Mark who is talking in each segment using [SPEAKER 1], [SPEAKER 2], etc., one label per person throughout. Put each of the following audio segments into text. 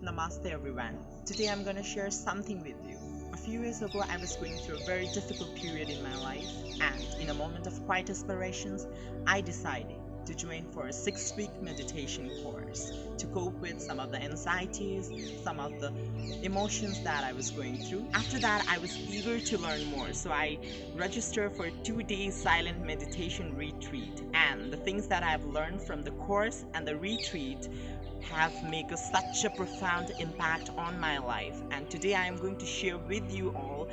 [SPEAKER 1] Namaste everyone. Today I'm gonna share something with you. A few years ago I was going through a very difficult period in my life, and in a moment of quiet aspirations I decided to join for a 6-week meditation course to cope with some of the anxieties, some of the emotions that I was going through. After that I was eager to learn more, so I registered for a 2-day silent meditation retreat, and the things that I've learned from the course and the retreat have made such a profound impact on my life, and today I am going to share with you all.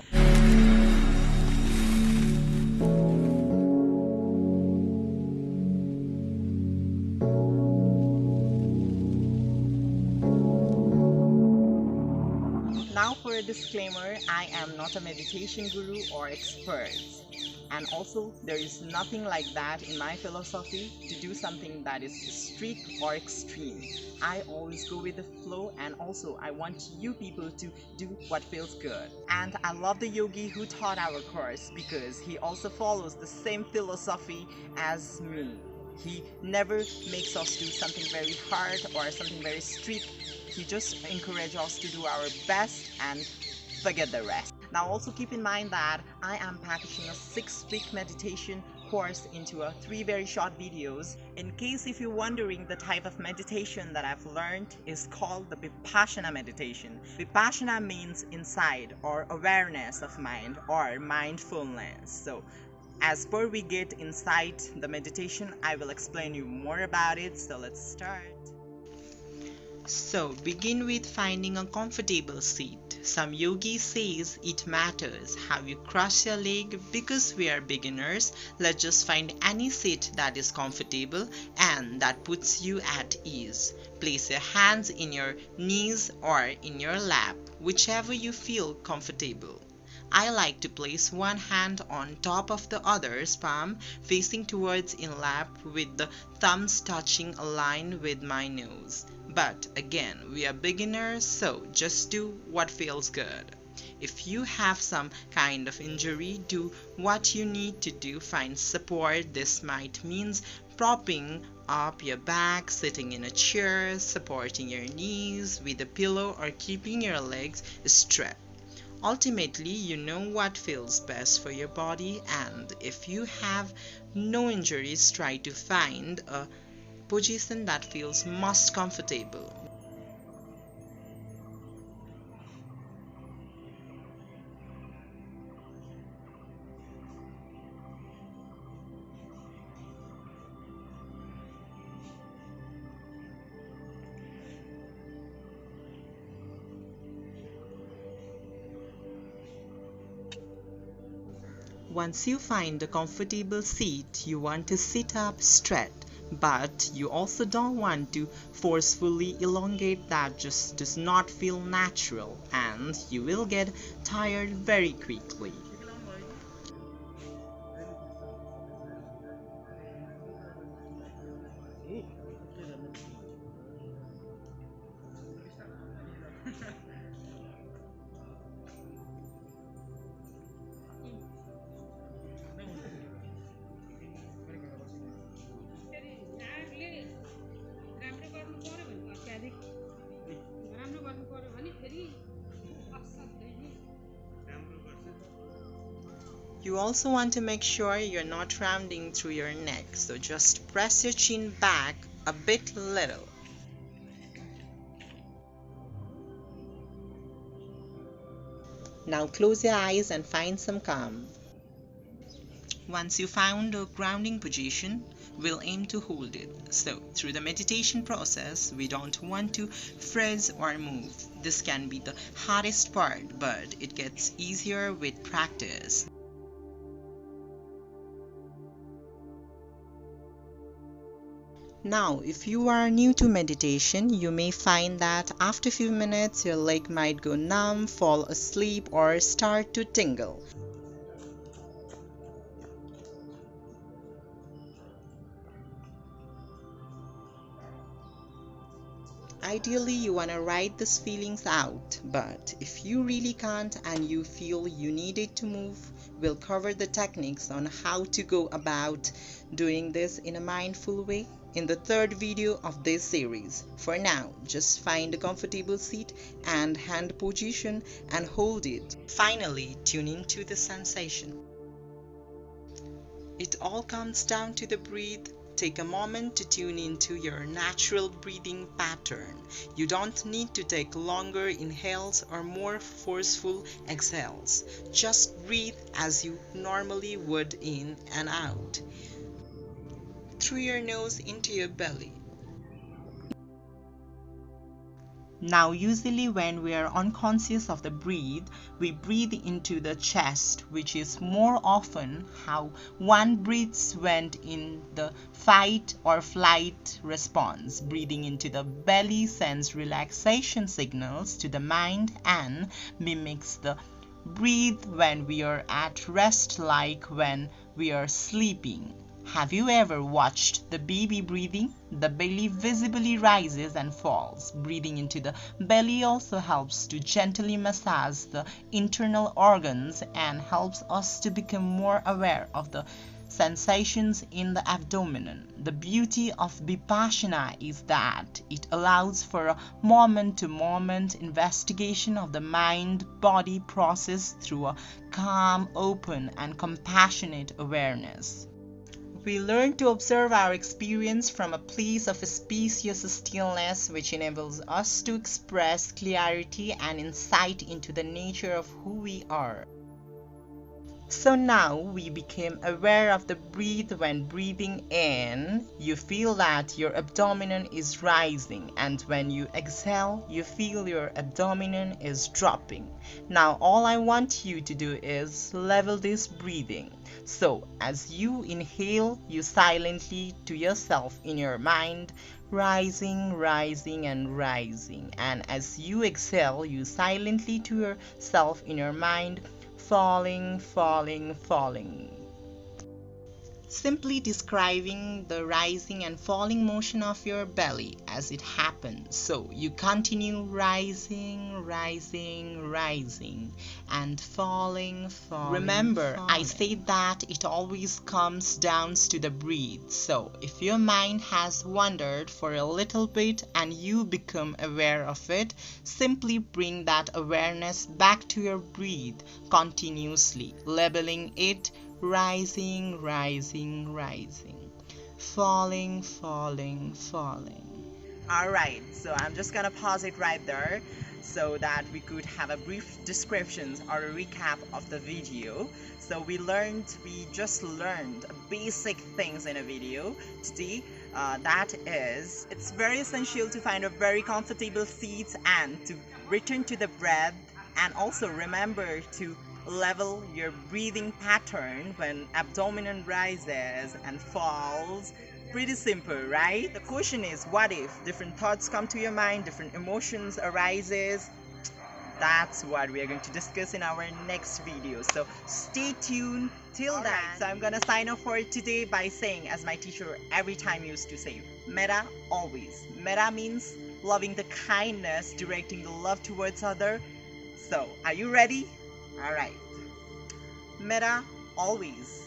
[SPEAKER 1] Now for a disclaimer, I am not a meditation guru or expert, and also there is nothing like that in my philosophy to do something that is strict or extreme. I always go with the flow, and also I want you people to do what feels good. And I love the yogi who taught our course because he also follows the same philosophy as me. He never makes us do something very hard or something very strict. He just encourages us to do our best and forget the rest. Now also keep in mind that I am packaging a 6-week meditation course into 3 very short videos. In case if you're wondering, the type of meditation that I've learned is called the Vipassana meditation. Vipassana means inside or awareness of mind or mindfulness. So as per we get inside the meditation, I will explain you more about it. So let's start. So begin with finding a comfortable seat. Some yogi says it matters how you cross your leg. Because we are beginners, let's just find any seat that is comfortable and that puts you at ease. Place your hands in your knees or in your lap, whichever you feel comfortable. I like to place one hand on top of the other's palm facing towards in lap with the thumbs touching a line with my nose. But again, we are beginners, so just do what feels good. If you have some kind of injury, do what you need to do. Find support. This might means propping up your back, sitting in a chair, supporting your knees with a pillow, or keeping your legs straight. Ultimately, you know what feels best for your body, and if you have no injuries, try to find a position that feels most comfortable. Once you find a comfortable seat, you want to sit up straight, but you also don't want to forcefully elongate. That just does not feel natural, and you will get tired very quickly. You also want to make sure you're not rounding through your neck, so just press your chin back a bit little. Now close your eyes and find some calm. Once you found a grounding position, we'll aim to hold it. So, through the meditation process, we don't want to freeze or move. This can be the hardest part, but it gets easier with practice. Now, if you are new to meditation, you may find that after a few minutes your leg might go numb, fall asleep, or start to tingle. I Ideally, you want to write these feelings out, but if you really can't and you feel you need it to move, we'll cover the techniques on how to go about doing this in a mindful way in the third video of this series. For now, just find a comfortable seat and hand position and hold it. Finally, tune into the sensation. It all comes down to the breathe. Take a moment to tune into your natural breathing pattern. You don't need to take longer inhales or more forceful exhales. Just breathe as you normally would in and out. Through your nose into your belly. Now, usually when we are unconscious of the breathe, we breathe into the chest, which is more often how one breathes when in the fight or flight response. Breathing into the belly sends relaxation signals to the mind and mimics the breathe when we are at rest, like when we are sleeping. Have you ever watched the baby breathing? The belly visibly rises and falls. Breathing into the belly also helps to gently massage the internal organs and helps us to become more aware of the sensations in the abdomen. The beauty of Vipassana is that it allows for a moment-to-moment investigation of the mind-body process through a calm, open, and compassionate awareness. We learn to observe our experience from a place of a spacious stillness, which enables us to express clarity and insight into the nature of who we are. So now we became aware of the breathe. When breathing in, you feel that your abdomen is rising, and when you exhale, you feel your abdomen is dropping. Now all I want you to do is level this breathing. So as you inhale, you silently to yourself in your mind, rising, rising, and rising. And as you exhale, you silently to yourself in your mind, falling, falling, falling. Simply describing the rising and falling motion of your belly as it happens. So you continue rising, rising, rising, and falling, falling. Remember, falling. I said that it always comes down to the breathe. So if your mind has wandered for a little bit and you become aware of it, simply bring that awareness back to your breathe continuously, labeling it rising, rising, rising, falling, falling, falling. Alright, so I'm just gonna pause it right there so that we could have a brief description or a recap of the video. So we just learned basic things in a video today. That is, it's very essential to find a very comfortable seat and to return to the breath, and also remember to level your breathing pattern when abdomen rises and falls. Pretty simple, right? The question is, what if different thoughts come to your mind, different emotions arises? That's what we are going to discuss in our next video, so stay tuned till then. So I'm gonna sign off for today by saying, as my teacher every time used to say, metta always. Metta means loving the kindness, directing the love towards other. So are you ready? Alright. Metta always.